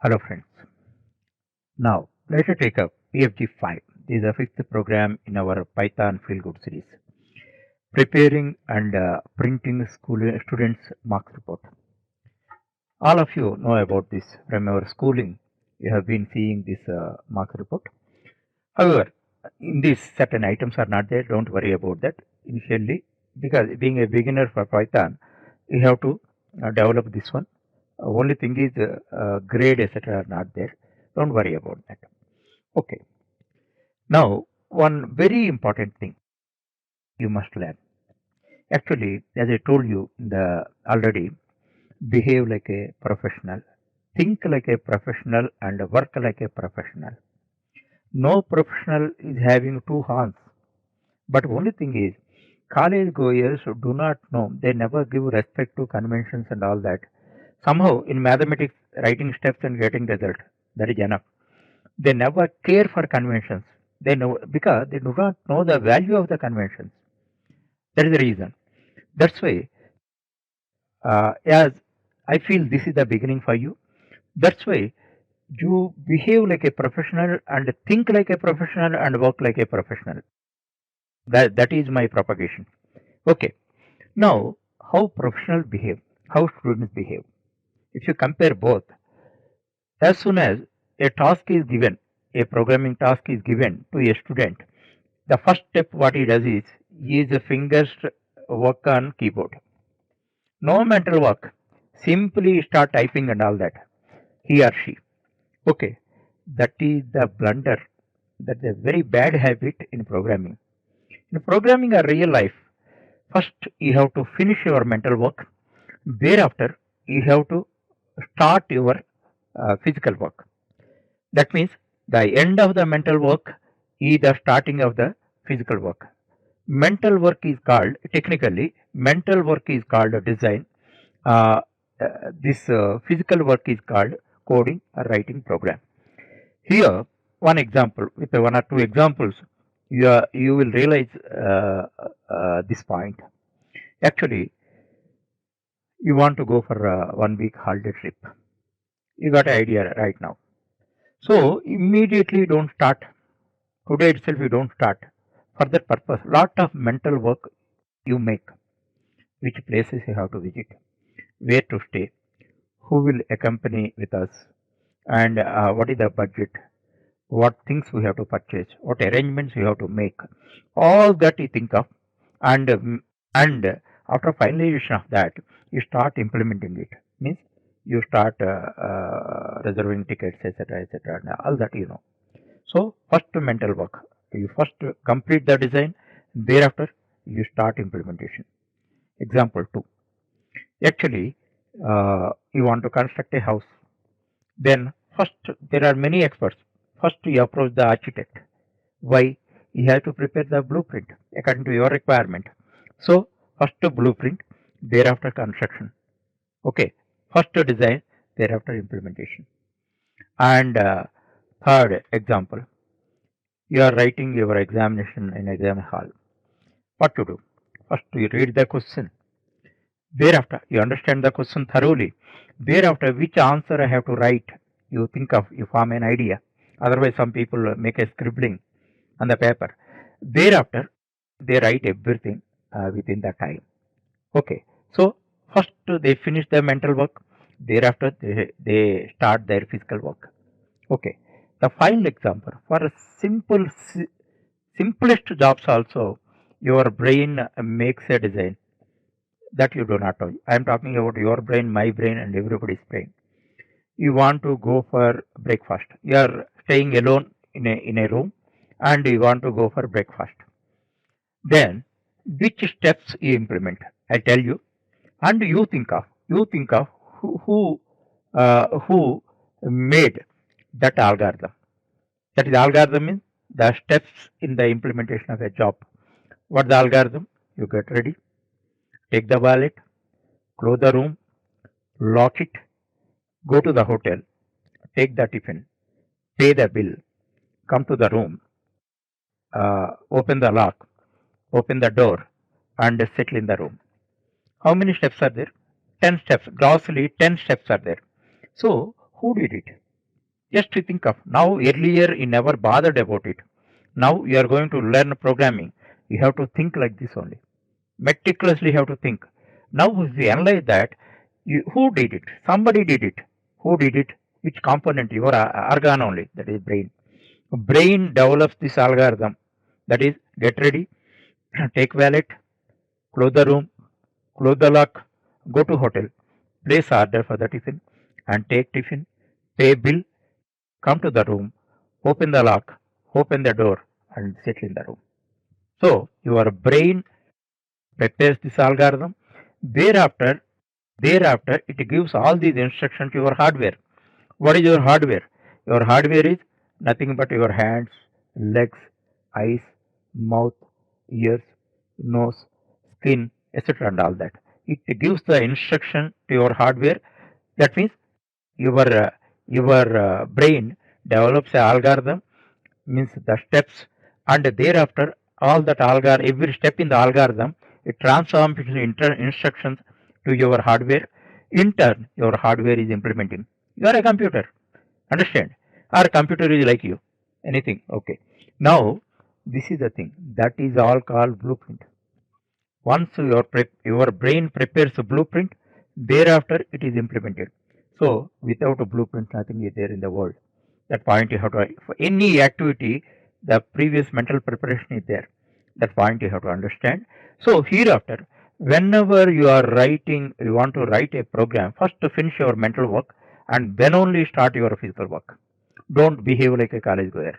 Hello friends. Now let us take up PFG 5. This is the fifth program in our Python Feel Good series. Preparing and printing students' marks report. All of you know about this from our schooling. You have been seeing this marks report. However, in this certain items are not there. Don't worry about that initially, because being a beginner for Python, you have to develop this one. Only thing is grade etc. are not there. Don't worry about that. Okay. Now, one very important thing you must learn. Actually, as I told you already, behave like a professional, think like a professional, and work like a professional. No professional is having two hands, but only thing is, college goers do not know. They never give respect to conventions and all that. Somehow, in mathematics, writing steps and getting result, that is enough. They never care for conventions. They know because they do not know the value of the conventions. That is the reason. That's why, as I feel this is the beginning for you. That's why you behave like a professional and think like a professional and work like a professional. That is my propagation. Okay. Now, how professionals behave, how students behave. If you compare both, as soon as a task is given, a programming task is given to a student, the first step what he does is his fingers work on keyboard. No mental work. Simply start typing and all that. He or she. Okay. That is the blunder. That's a very bad habit in programming. In programming a real life, first you have to finish your mental work. Thereafter, you have to start your physical work. That means the end of the mental work is the starting of the physical work. Mental work is called, technically, mental work is called design. Uh, this physical work is called coding or writing program. Here, one example, with one or two examples, you will realize this point. Actually, you want to go for a 1 week holiday trip. You got an idea right now. So, immediately don't start. Today itself you don't start. For that purpose, lot of mental work you make. Which places you have to visit, where to stay, who will accompany with us, and what is the budget, what things we have to purchase, what arrangements we have to make. All that you think of, and after finalization of that, you start implementing it. Means you start reserving tickets, etc., etc. All that you know. So first mental work. You first complete the design. Thereafter, you start implementation. Example 2. Actually, you want to construct a house. Then first, there are many experts. First, you approach the architect. Why? You have to prepare the blueprint according to your requirement. So, first blueprint, thereafter construction. Okay. First design, thereafter implementation. And third example, you are writing your examination in exam hall. What to do? First, you read the question. Thereafter, you understand the question thoroughly. Thereafter, which answer I have to write, you think of, you form an idea. Otherwise, some people make a scribbling on the paper. Thereafter, they write everything within the time. Okay. So, first they finish their mental work. Thereafter, they start their physical work. Okay. The final example for a simplest jobs also, your brain makes a design that you do not know. I am talking about your brain, my brain, and everybody's brain. You want to go for breakfast. You are staying alone in a room, and you want to go for breakfast. Then, which steps you implement? I tell you, and you think of who made that algorithm. That is algorithm means the steps in the implementation of a job. What the algorithm? You get ready, take the wallet, close the room, lock it, go to the hotel, take the tiffin, pay the bill, come to the room, open the lock, open the door, and settle in the room. How many steps are there? 10 steps. Grossly, 10 steps are there. So, who did it? Just to think of, now earlier you never bothered about it. Now you are going to learn programming. You have to think like this only. Meticulously you have to think. Now if we analyze that, who did it? Somebody did it. Who did it? Which component? Your organ only, that is brain. Brain develops this algorithm, that is get ready, take wallet, close the room, close the lock, go to hotel, place order for the tiffin and take tiffin, pay bill, come to the room, open the lock, open the door and settle in the room. So your brain prepares this algorithm. Thereafter, thereafter it gives all these instructions to your hardware. What is your hardware? Your hardware is nothing but your hands, legs, eyes, mouth, ears, nose, skin, etc. and all that. It gives the instruction to your hardware. That means your brain develops an algorithm, means the steps, and thereafter all that algorithm, every step in the algorithm, it transforms into instructions to your hardware. In turn, your hardware is implementing. You are a computer, understand? Our computer is like you, anything. Okay. Now this is the thing, that is all called blueprint. Once your brain prepares a blueprint, thereafter it is implemented. So without a blueprint, nothing is there in the world. That point you have to, for any activity, the previous mental preparation is there. That point you have to understand. So hereafter, whenever you are writing, you want to write a program, first to finish your mental work and then only start your physical work. Don't behave like a college goer.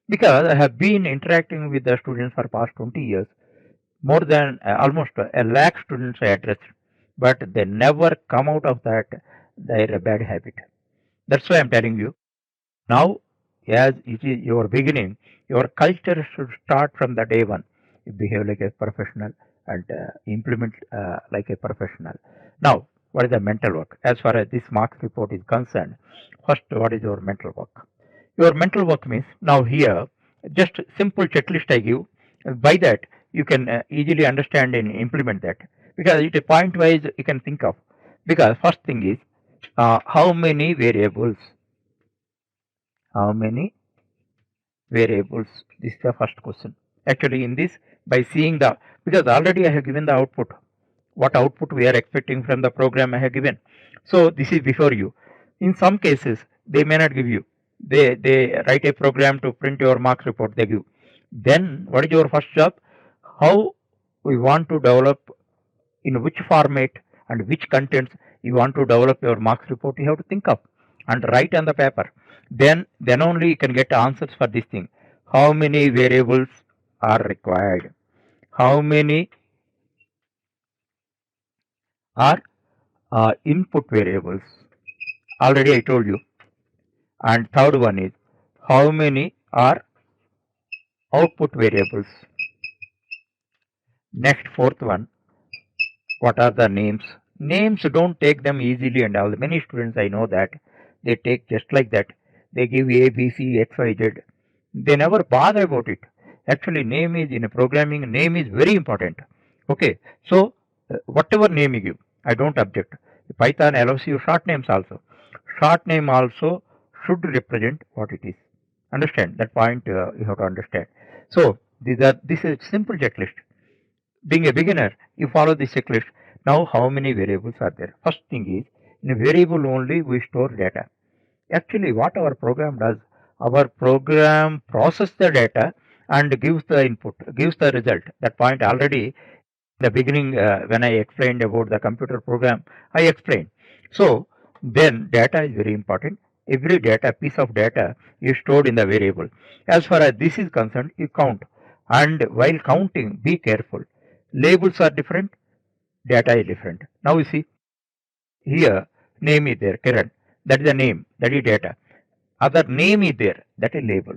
Because I have been interacting with the students for past 20 years, more than almost a lakh students I addressed, but they never come out of that their bad habit. That's why I'm telling you now, as it is your beginning, your culture should start from the day one. You behave like a professional and implement like a professional. Now, what is the mental work? As far as this marks report is concerned, first, what is your mental work? Your mental work means, now here, just simple checklist I give. By that, you can easily understand and implement that. Because it is point wise you can think of. Because first thing is, how many variables? How many variables? This is the first question. Actually, in this, by seeing the, because already I have given the output, what output we are expecting from the program I have given. So this is before you. In some cases, they may not give you. They write a program to print your marks report, they give. Then what is your first job? How we want to develop, in which format and which contents you want to develop your marks report, you have to think of and write on the paper. Then only you can get answers for this thing. How many variables are required? How many are input variables? Already I told you. And third one is, how many are output variables? Next, fourth one, what are the names? Names, don't take them easily and all. Many students I know that they take just like that. They give A, B, C, X, Y, Z. They never bother about it. Actually, name is, in programming, name is very important. Okay, so whatever name you give, I don't object. Python allows you short names also. Short name also should represent what it is. Understand that point? You have to understand. So this is simple checklist. Being a beginner, you follow this checklist. Now, how many variables are there? First thing is, in a variable only we store data. Actually, what our program does, our program processes the data and gives the input, gives the result. That point already in the beginning, when I explained about the computer program, I explained. So then data is very important. Every data, piece of data is stored in the variable. As far as this is concerned, you count. And while counting, be careful. Labels are different, data is different. Now you see, here name is there, Kiran. That is the name, that is data. Other name is there, that is label.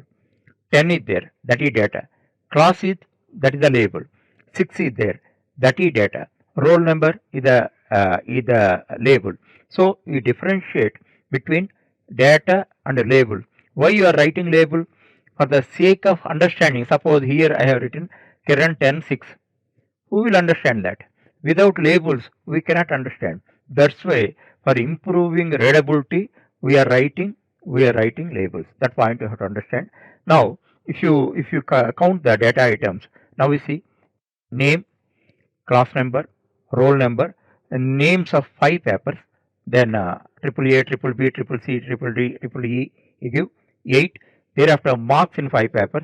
10 is there, that is data. Class is, that is the label. 6 is there, that is data. Roll number is the label. So you differentiate between data and label. Why you are writing label? For the sake of understanding. Suppose here I have written Kiran 10 6. Who will understand that? Without labels, we cannot understand. That's why, for improving readability, we are writing we are writing labels. That point you have to understand. Now, if you count the data items, now we see name, class number, roll number, and names of 5 papers. Then triple A, triple B, triple C, triple D, triple E. You give 8. Thereafter marks in 5 papers.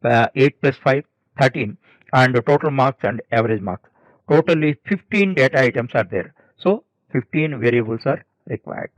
8 plus 5, 13, and the total marks and average marks. Totally 15 data items are there. So 15 variables are required.